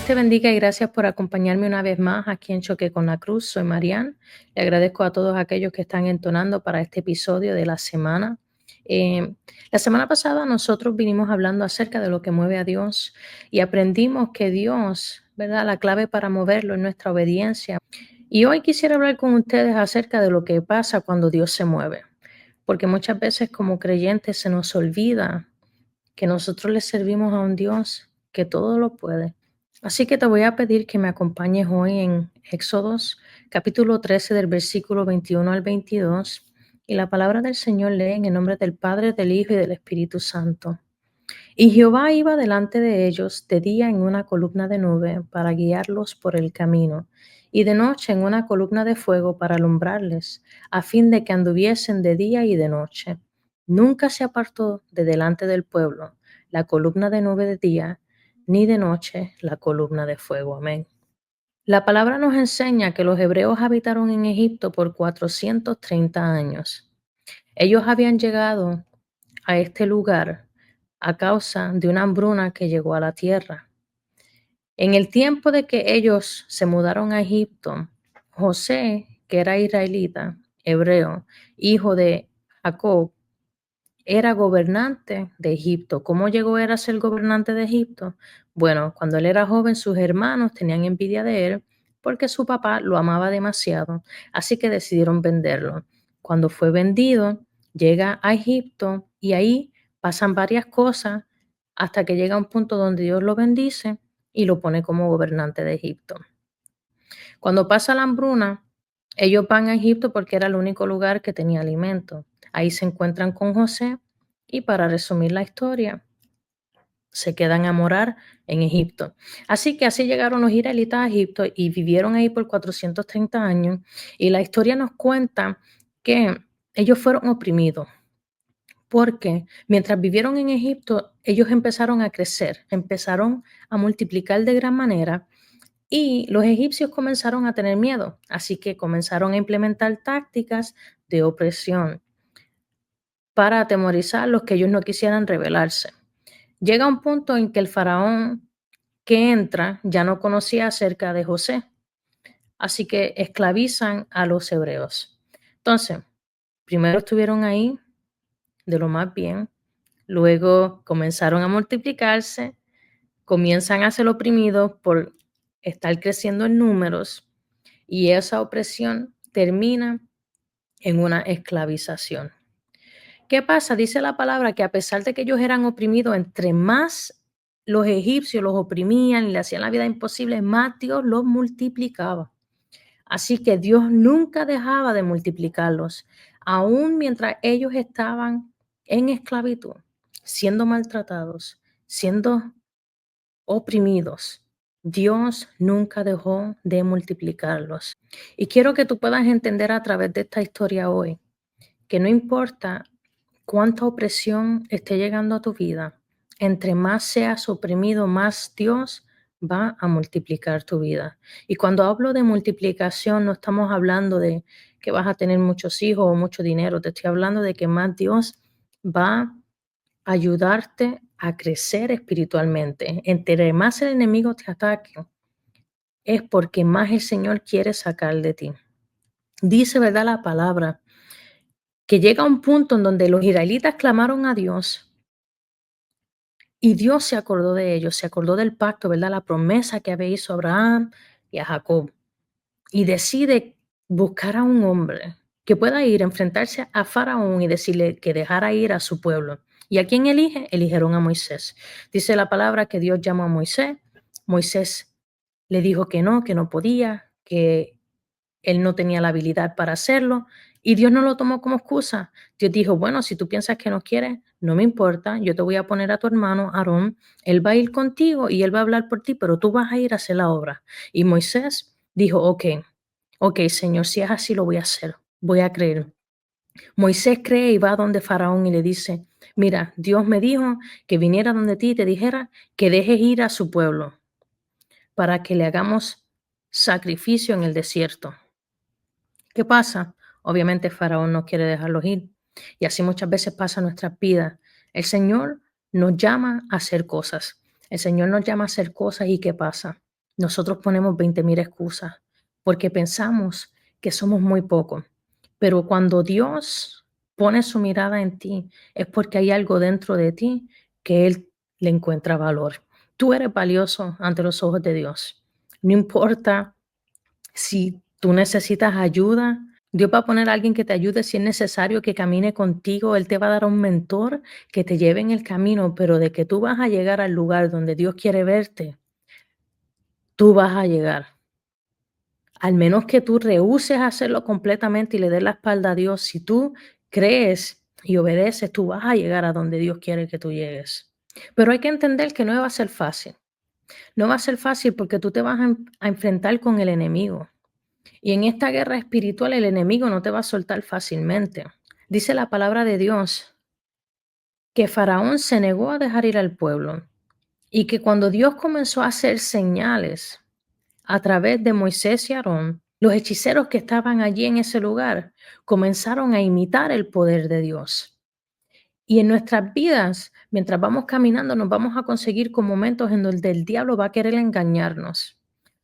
Dios te bendiga y gracias por acompañarme una vez más aquí en Choque con la Cruz. Soy Marian. Le agradezco a todos aquellos que están entonando para este episodio de la semana. La semana pasada nosotros vinimos hablando acerca de lo que mueve a Dios y aprendimos que Dios, ¿verdad? La clave para moverlo es nuestra obediencia. Y hoy quisiera hablar con ustedes acerca de lo que pasa cuando Dios se mueve, porque muchas veces como creyentes se nos olvida que nosotros le servimos a un Dios que todo lo puede. Así que te voy a pedir que me acompañes hoy en Éxodos, capítulo 13, del versículo 21 al 22. Y la palabra del Señor lee en el nombre del Padre, del Hijo y del Espíritu Santo. Y Jehová iba delante de ellos de día en una columna de nube para guiarlos por el camino, y de noche en una columna de fuego para alumbrarles, a fin de que anduviesen de día y de noche. Nunca se apartó de delante del pueblo la columna de nube de día, ni de noche la columna de fuego. Amén. La palabra nos enseña que los hebreos habitaron en Egipto por 430 años. Ellos habían llegado a este lugar a causa de una hambruna que llegó a la tierra. En el tiempo de que ellos se mudaron a Egipto, José, que era israelita, hebreo, hijo de Jacob, era gobernante de Egipto. ¿Cómo llegó él a ser gobernante de Egipto? Bueno, cuando él era joven, sus hermanos tenían envidia de él porque su papá lo amaba demasiado, así que decidieron venderlo. Cuando fue vendido, llega a Egipto y ahí pasan varias cosas hasta que llega a un punto donde Dios lo bendice y lo pone como gobernante de Egipto. Cuando pasa la hambruna, ellos van a Egipto porque era el único lugar que tenía alimento. Ahí se encuentran con José y, para resumir la historia, se quedan a morar en Egipto. Así que así llegaron los israelitas a Egipto y vivieron ahí por 430 años. Y la historia nos cuenta que ellos fueron oprimidos porque mientras vivieron en Egipto, ellos empezaron a crecer, empezaron a multiplicar de gran manera. Y los egipcios comenzaron a tener miedo, así que comenzaron a implementar tácticas de opresión para atemorizar a los que ellos no quisieran rebelarse. Llega un punto en que el faraón que entra ya no conocía acerca de José, así que esclavizan a los hebreos. Entonces, primero estuvieron ahí de lo más bien, luego comenzaron a multiplicarse, comienzan a ser oprimidos por estar creciendo en números y esa opresión termina en una esclavización. ¿Qué pasa? Dice la palabra que a pesar de que ellos eran oprimidos, entre más los egipcios los oprimían y le hacían la vida imposible, más Dios los multiplicaba. Así que Dios nunca dejaba de multiplicarlos, aun mientras ellos estaban en esclavitud, siendo maltratados, siendo oprimidos. Dios nunca dejó de multiplicarlos. Y quiero que tú puedas entender a través de esta historia hoy que no importa cuánta opresión esté llegando a tu vida, entre más seas oprimido, más Dios va a multiplicar tu vida. Y cuando hablo de multiplicación, no estamos hablando de que vas a tener muchos hijos o mucho dinero, te estoy hablando de que más Dios va a ayudarte a crecer espiritualmente. Entre más el enemigo te ataque, es porque más el Señor quiere sacar de ti. Dice, ¿verdad?, la palabra que llega un punto en donde los israelitas clamaron a Dios y Dios se acordó de ellos, se acordó del pacto, ¿verdad? La promesa que había hecho a Abraham y a Jacob, y decide buscar a un hombre que pueda ir a enfrentarse a Faraón y decirle que dejara ir a su pueblo. ¿Y a quién elige? Eligieron a Moisés. Dice la palabra que Dios llamó a Moisés. Moisés le dijo que no podía, que él no tenía la habilidad para hacerlo y Dios no lo tomó como excusa. Dios dijo, bueno, si tú piensas que no quieres, no me importa, yo te voy a poner a tu hermano Aarón, él va a ir contigo y él va a hablar por ti, pero tú vas a ir a hacer la obra. Y Moisés dijo, ok, Señor, si es así lo voy a hacer, voy a creer. Moisés cree y va donde Faraón y le dice, mira, Dios me dijo que viniera donde ti y te dijera que dejes ir a su pueblo para que le hagamos sacrificio en el desierto. ¿Qué pasa? Obviamente Faraón no quiere dejarlos ir. Y así muchas veces pasa en nuestras vidas. El Señor nos llama a hacer cosas. El Señor nos llama a hacer cosas y ¿qué pasa? Nosotros ponemos 20,000 excusas porque pensamos que somos muy pocos, pero cuando Dios pone su mirada en ti, es porque hay algo dentro de ti que Él le encuentra valor. Tú eres valioso ante los ojos de Dios. No importa si tú necesitas ayuda, Dios va a poner a alguien que te ayude si es necesario que camine contigo. Él te va a dar un mentor que te lleve en el camino, pero de que tú vas a llegar al lugar donde Dios quiere verte, tú vas a llegar. Al menos que tú rehúses hacerlo completamente y le des la espalda a Dios, si tú crees y obedeces, tú vas a llegar a donde Dios quiere que tú llegues. Pero hay que entender que no va a ser fácil. No va a ser fácil porque tú te vas a enfrentar con el enemigo. Y en esta guerra espiritual el enemigo no te va a soltar fácilmente. Dice la palabra de Dios que Faraón se negó a dejar ir al pueblo y que cuando Dios comenzó a hacer señales a través de Moisés y Aarón, los hechiceros que estaban allí en ese lugar comenzaron a imitar el poder de Dios. Y en nuestras vidas, mientras vamos caminando, nos vamos a conseguir con momentos en donde el diablo va a querer engañarnos.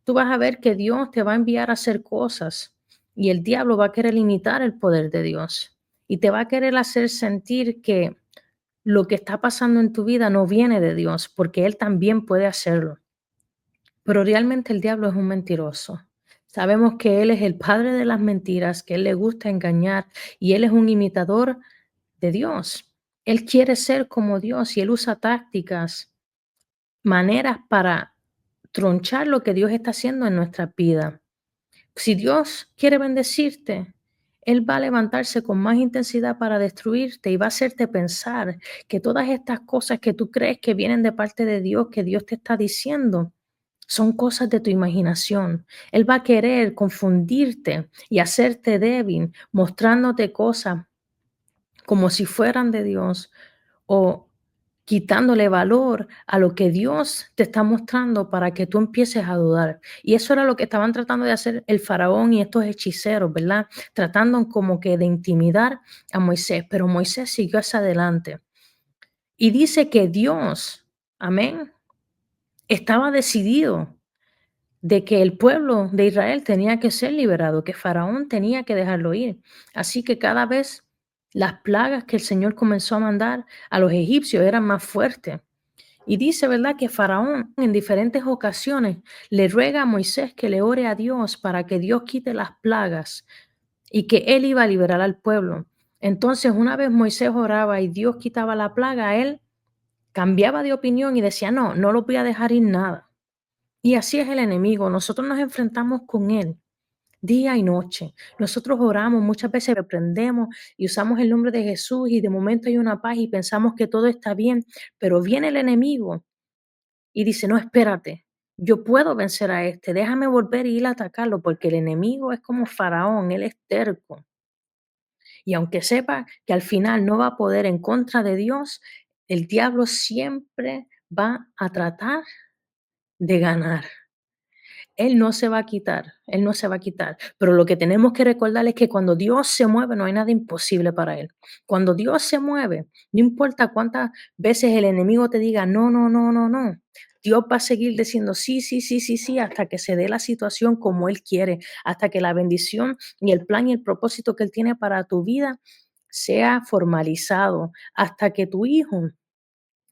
Tú vas a ver que Dios te va a enviar a hacer cosas y el diablo va a querer limitar el poder de Dios y te va a querer hacer sentir que lo que está pasando en tu vida no viene de Dios, porque Él también puede hacerlo. Pero realmente el diablo es un mentiroso. Sabemos que él es el padre de las mentiras, que él le gusta engañar y él es un imitador de Dios. Él quiere ser como Dios y él usa tácticas, maneras para tronchar lo que Dios está haciendo en nuestra vida. Si Dios quiere bendecirte, Él va a levantarse con más intensidad para destruirte y va a hacerte pensar que todas estas cosas que tú crees que vienen de parte de Dios, que Dios te está diciendo, son cosas de tu imaginación. Él va a querer confundirte y hacerte débil, mostrándote cosas como si fueran de Dios o quitándole valor a lo que Dios te está mostrando para que tú empieces a dudar. Y eso era lo que estaban tratando de hacer el faraón y estos hechiceros, ¿verdad? Tratando como que de intimidar a Moisés, pero Moisés siguió hacia adelante. Y dice que Dios, amén, estaba decidido de que el pueblo de Israel tenía que ser liberado, que Faraón tenía que dejarlo ir. Así que cada vez las plagas que el Señor comenzó a mandar a los egipcios eran más fuertes. Y dice, ¿verdad?, que Faraón en diferentes ocasiones le ruega a Moisés que le ore a Dios para que Dios quite las plagas y que él iba a liberar al pueblo. Entonces, una vez Moisés oraba y Dios quitaba la plaga, él cambiaba de opinión y decía, no, no lo voy a dejar ir nada. Y así es el enemigo. Nosotros nos enfrentamos con él día y noche. Nosotros oramos, muchas veces reprendemos y usamos el nombre de Jesús y de momento hay una paz y pensamos que todo está bien, pero viene el enemigo y dice, no, espérate, yo puedo vencer a este, déjame volver y ir a atacarlo porque el enemigo es como Faraón, él es terco. Y aunque sepa que al final no va a poder en contra de Dios, el diablo siempre va a tratar de ganar. Él no se va a quitar, Él no se va a quitar. Pero lo que tenemos que recordar es que cuando Dios se mueve, no hay nada imposible para Él. Cuando Dios se mueve, no importa cuántas veces el enemigo te diga, no, no, no, no, no. Dios va a seguir diciendo sí, sí, sí, sí, sí, hasta que se dé la situación como Él quiere, hasta que la bendición y el plan y el propósito que Él tiene para tu vida sea formalizado, hasta que tu hijo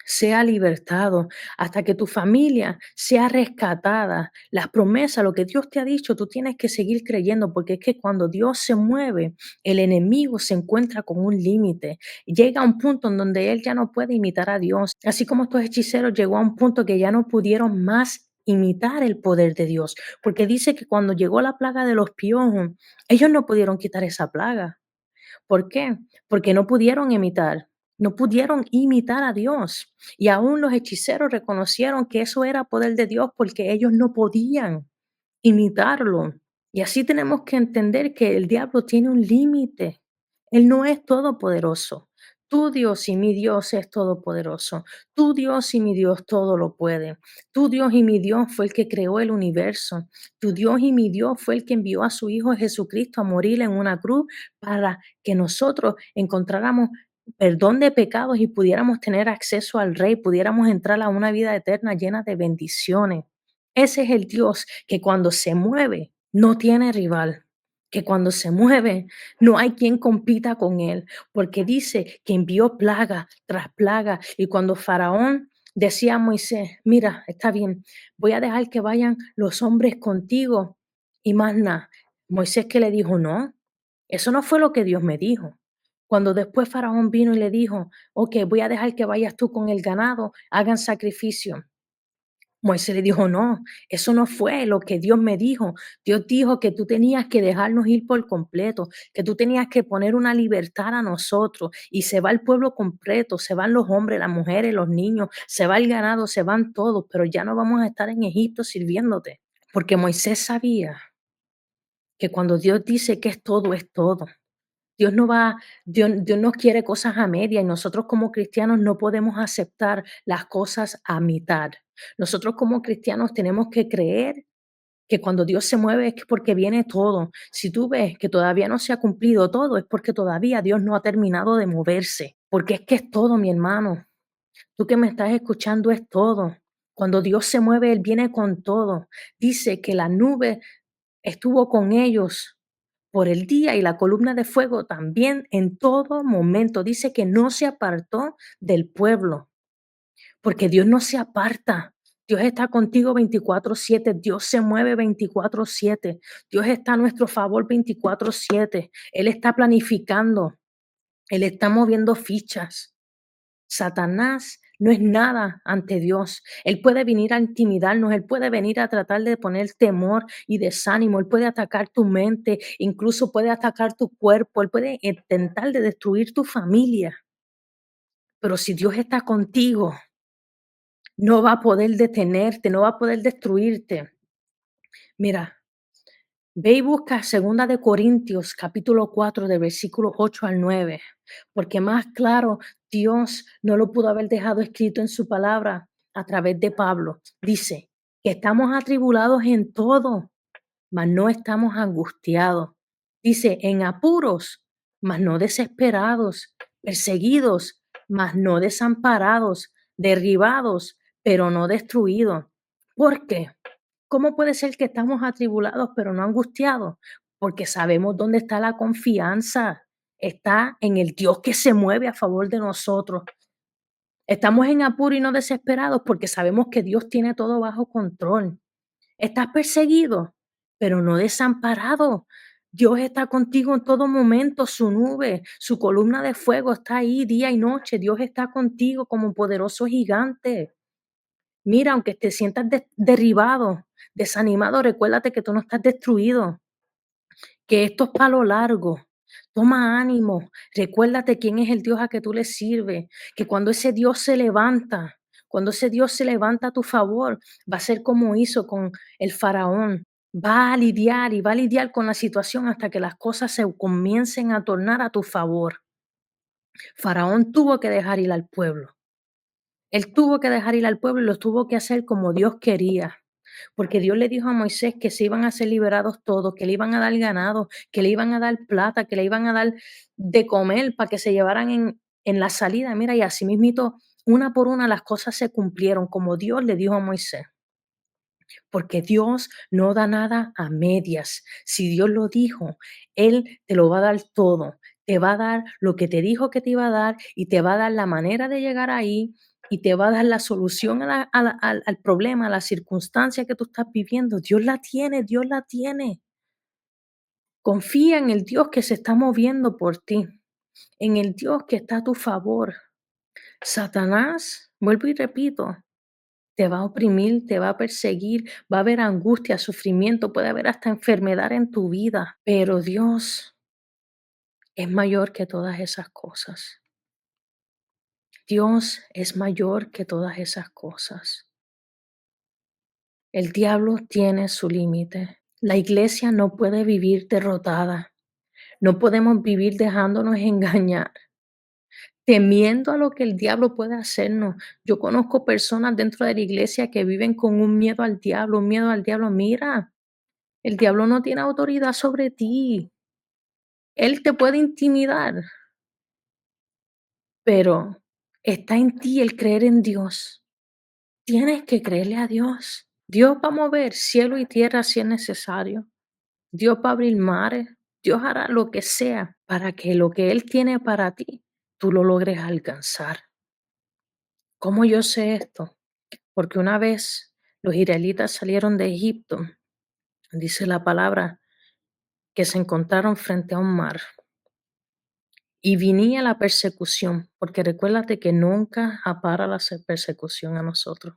sea libertado, hasta que tu familia sea rescatada. Las promesas, lo que Dios te ha dicho, tú tienes que seguir creyendo, porque es que cuando Dios se mueve, el enemigo se encuentra con un límite. Llega a un punto en donde él ya no puede imitar a Dios. Así como estos hechiceros llegó a un punto que ya no pudieron más imitar el poder de Dios, porque dice que cuando llegó la plaga de los piojos, ellos no pudieron quitar esa plaga. ¿Por qué? Porque no pudieron imitar a Dios. Y aún los hechiceros reconocieron que eso era poder de Dios porque ellos no podían imitarlo. Y así tenemos que entender que el diablo tiene un límite. Él no es todopoderoso. Tu Dios y mi Dios es todopoderoso. Tu Dios y mi Dios todo lo puede. Tu Dios y mi Dios fue el que creó el universo. Tu Dios y mi Dios fue el que envió a su Hijo Jesucristo a morir en una cruz para que nosotros encontráramos perdón de pecados y pudiéramos tener acceso al Rey, pudiéramos entrar a una vida eterna llena de bendiciones. Ese es el Dios que cuando se mueve no tiene rival, que cuando se mueve no hay quien compita con él, porque dice que envió plaga tras plaga. Y cuando Faraón decía a Moisés, mira, está bien, voy a dejar que vayan los hombres contigo y más nada. Moisés que le dijo, no, eso no fue lo que Dios me dijo. Cuando después Faraón vino y le dijo, ok, voy a dejar que vayas tú con el ganado, hagan sacrificio. Moisés le dijo, no, eso no fue lo que Dios me dijo. Dios dijo que tú tenías que dejarnos ir por completo, que tú tenías que poner una libertad a nosotros y se va el pueblo completo, se van los hombres, las mujeres, los niños, se va el ganado, se van todos, pero ya no vamos a estar en Egipto sirviéndote. Porque Moisés sabía que cuando Dios dice que es todo, es todo. Dios no quiere cosas a media y nosotros como cristianos no podemos aceptar las cosas a mitad. Nosotros como cristianos tenemos que creer que cuando Dios se mueve es que porque viene todo. Si tú ves que todavía no se ha cumplido todo, es porque todavía Dios no ha terminado de moverse. Porque es que es todo, mi hermano. Tú que me estás escuchando es todo. Cuando Dios se mueve, Él viene con todo. Dice que la nube estuvo con ellos por el día y la columna de fuego también en todo momento. Dice que no se apartó del pueblo, porque Dios no se aparta. Dios está contigo 24/7, Dios se mueve 24/7, Dios está a nuestro favor 24/7, Él está planificando, Él está moviendo fichas. Satanás no es nada ante Dios. Él puede venir a intimidarnos, él puede venir a tratar de poner temor y desánimo, él puede atacar tu mente, incluso puede atacar tu cuerpo, él puede intentar de destruir tu familia. Pero si Dios está contigo, no va a poder detenerte, no va a poder destruirte. Mira, ve y busca segunda de Corintios, capítulo 4, de versículo 8 al 9, porque más claro Dios no lo pudo haber dejado escrito en su palabra a través de Pablo. Dice que estamos atribulados en todo, mas no estamos angustiados. Dice en apuros, mas no desesperados, perseguidos, mas no desamparados, derribados, pero no destruidos. ¿Por qué? ¿Cómo puede ser que estamos atribulados pero no angustiados? Porque sabemos dónde está la confianza. Está en el Dios que se mueve a favor de nosotros. Estamos en apuro y no desesperados porque sabemos que Dios tiene todo bajo control. Estás perseguido, pero no desamparado. Dios está contigo en todo momento. Su nube, su columna de fuego está ahí día y noche. Dios está contigo como un poderoso gigante. Mira, aunque te sientas derribado, desanimado, recuérdate que tú no estás destruido, que esto es palo largo. Toma ánimo, recuérdate quién es el Dios a que tú le sirves, que cuando ese Dios se levanta, cuando ese Dios se levanta a tu favor, va a ser como hizo con el faraón. Va a lidiar y va a lidiar con la situación hasta que las cosas se comiencen a tornar a tu favor. Faraón tuvo que dejar ir al pueblo. Él tuvo que dejar ir al pueblo y lo tuvo que hacer como Dios quería. Porque Dios le dijo a Moisés que se iban a ser liberados todos, que le iban a dar ganado, que le iban a dar plata, que le iban a dar de comer para que se llevaran en la salida. Mira, y así mismito, una por una las cosas se cumplieron como Dios le dijo a Moisés. Porque Dios no da nada a medias. Si Dios lo dijo, Él te lo va a dar todo. Te va a dar lo que te dijo que te iba a dar y te va a dar la manera de llegar ahí y te va a dar la solución al problema, a la circunstancia que tú estás viviendo. Dios la tiene, Dios la tiene. Confía en el Dios que se está moviendo por ti, en el Dios que está a tu favor. Satanás, vuelvo y repito, te va a oprimir, te va a perseguir, va a haber angustia, sufrimiento, puede haber hasta enfermedad en tu vida, pero Dios es mayor que todas esas cosas. Dios es mayor que todas esas cosas. El diablo tiene su límite. La iglesia no puede vivir derrotada. No podemos vivir dejándonos engañar, temiendo a lo que el diablo puede hacernos. Yo conozco personas dentro de la iglesia que viven con un miedo al diablo, un miedo al diablo. Mira, el diablo no tiene autoridad sobre ti. Él te puede intimidar, pero está en ti el creer en Dios. Tienes que creerle a Dios. Dios va a mover cielo y tierra si es necesario. Dios va a abrir mares. Dios hará lo que sea para que lo que Él tiene para ti, tú lo logres alcanzar. ¿Cómo yo sé esto? Porque una vez los israelitas salieron de Egipto, dice la palabra, que se encontraron frente a un mar y venía la persecución, porque recuérdate que nunca apara la persecución a nosotros.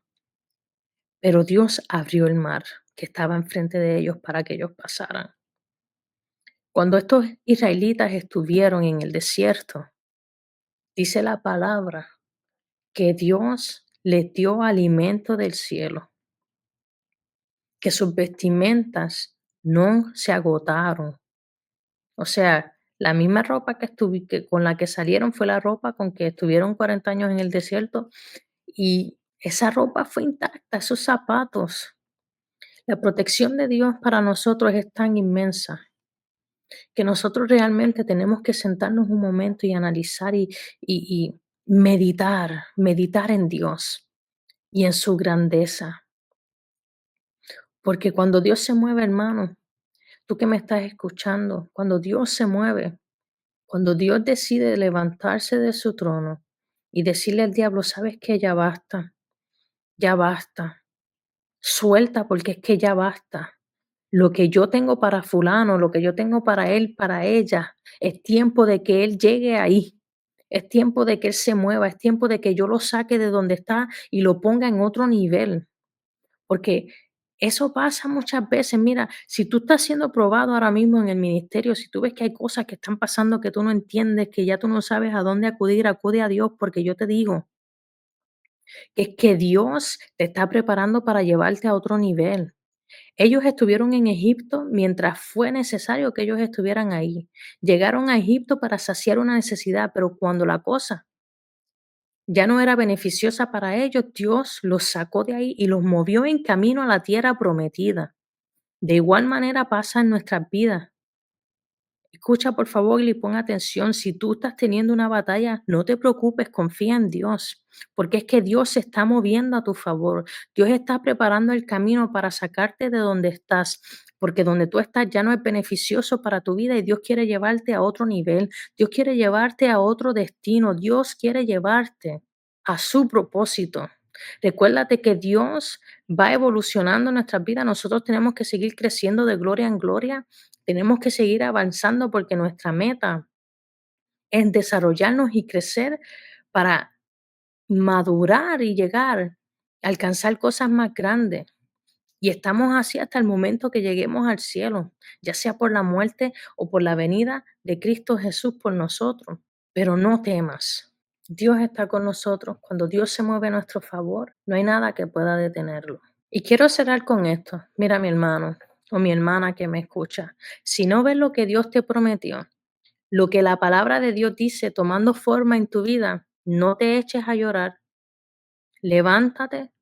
Pero Dios abrió el mar que estaba enfrente de ellos para que ellos pasaran. Cuando estos israelitas estuvieron en el desierto, dice la palabra que Dios les dio alimento del cielo, que sus vestimentas no se agotaron. O sea, la misma ropa que con la que salieron fue la ropa con que estuvieron 40 años en el desierto y esa ropa fue intacta, esos zapatos. La protección de Dios para nosotros es tan inmensa que nosotros realmente tenemos que sentarnos un momento y analizar y meditar en Dios y en su grandeza. Porque cuando Dios se mueve, hermano, tú que me estás escuchando, cuando Dios se mueve, cuando Dios decide levantarse de su trono y decirle al diablo, sabes que ya basta, suelta porque es que ya basta. Lo que yo tengo para fulano, lo que yo tengo para él, para ella, es tiempo de que él llegue ahí. Es tiempo de que él se mueva, es tiempo de que yo lo saque de donde está y lo ponga en otro nivel. Porque eso pasa muchas veces. Mira, si tú estás siendo probado ahora mismo en el ministerio, si tú ves que hay cosas que están pasando que tú no entiendes, que ya tú no sabes a dónde acudir, acude a Dios, porque yo te digo que es que Dios te está preparando para llevarte a otro nivel. Ellos estuvieron en Egipto mientras fue necesario que ellos estuvieran ahí. Llegaron a Egipto para saciar una necesidad, pero cuando la cosa ya no era beneficiosa para ellos, Dios los sacó de ahí y los movió en camino a la tierra prometida. De igual manera pasa en nuestras vidas. Escucha por favor y pon atención. Si tú estás teniendo una batalla, no te preocupes, confía en Dios, porque es que Dios se está moviendo a tu favor. Dios está preparando el camino para sacarte de donde estás, porque donde tú estás ya no es beneficioso para tu vida y Dios quiere llevarte a otro nivel. Dios quiere llevarte a otro destino. Dios quiere llevarte a su propósito. Recuérdate que Dios va evolucionando nuestras vidas. Nosotros tenemos que seguir creciendo de gloria en gloria. Tenemos que seguir avanzando porque nuestra meta es desarrollarnos y crecer para madurar y llegar a alcanzar cosas más grandes. Y estamos así hasta el momento que lleguemos al cielo, ya sea por la muerte o por la venida de Cristo Jesús por nosotros. Pero no temas. Dios está con nosotros. Cuando Dios se mueve a nuestro favor, no hay nada que pueda detenerlo. Y quiero cerrar con esto. Mira, mi hermano o mi hermana que me escucha. Si no ves lo que Dios te prometió, lo que la palabra de Dios dice tomando forma en tu vida, no te eches a llorar. Levántate,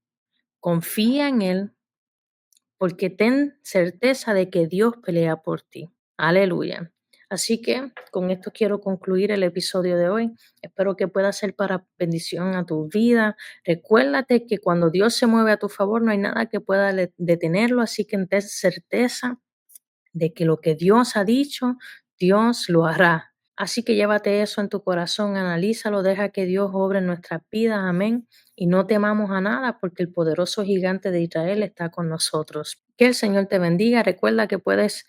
confía en Él, porque ten certeza de que Dios pelea por ti. Aleluya. Así que con esto quiero concluir el episodio de hoy. Espero que pueda ser para bendición a tu vida. Recuérdate que cuando Dios se mueve a tu favor no hay nada que pueda detenerlo, así que ten certeza de que lo que Dios ha dicho, Dios lo hará. Así que llévate eso en tu corazón, analízalo, deja que Dios obre en nuestras vidas, amén. Y no temamos a nada porque el poderoso gigante de Israel está con nosotros. Que el Señor te bendiga. Recuerda que puedes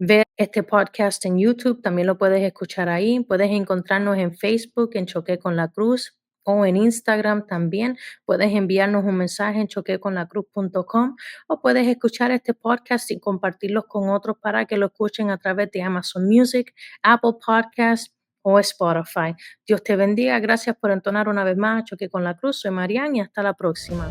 ver este podcast en YouTube, también lo puedes escuchar ahí. Puedes encontrarnos en Facebook, en Choqué con la Cruz, o en Instagram también. Puedes enviarnos un mensaje en choqueconlacruz.com o puedes escuchar este podcast y compartirlos con otros para que lo escuchen a través de Amazon Music, Apple Podcast o Spotify. Dios te bendiga. Gracias por entonar una vez más Choque con la Cruz. Soy Marian y hasta la próxima.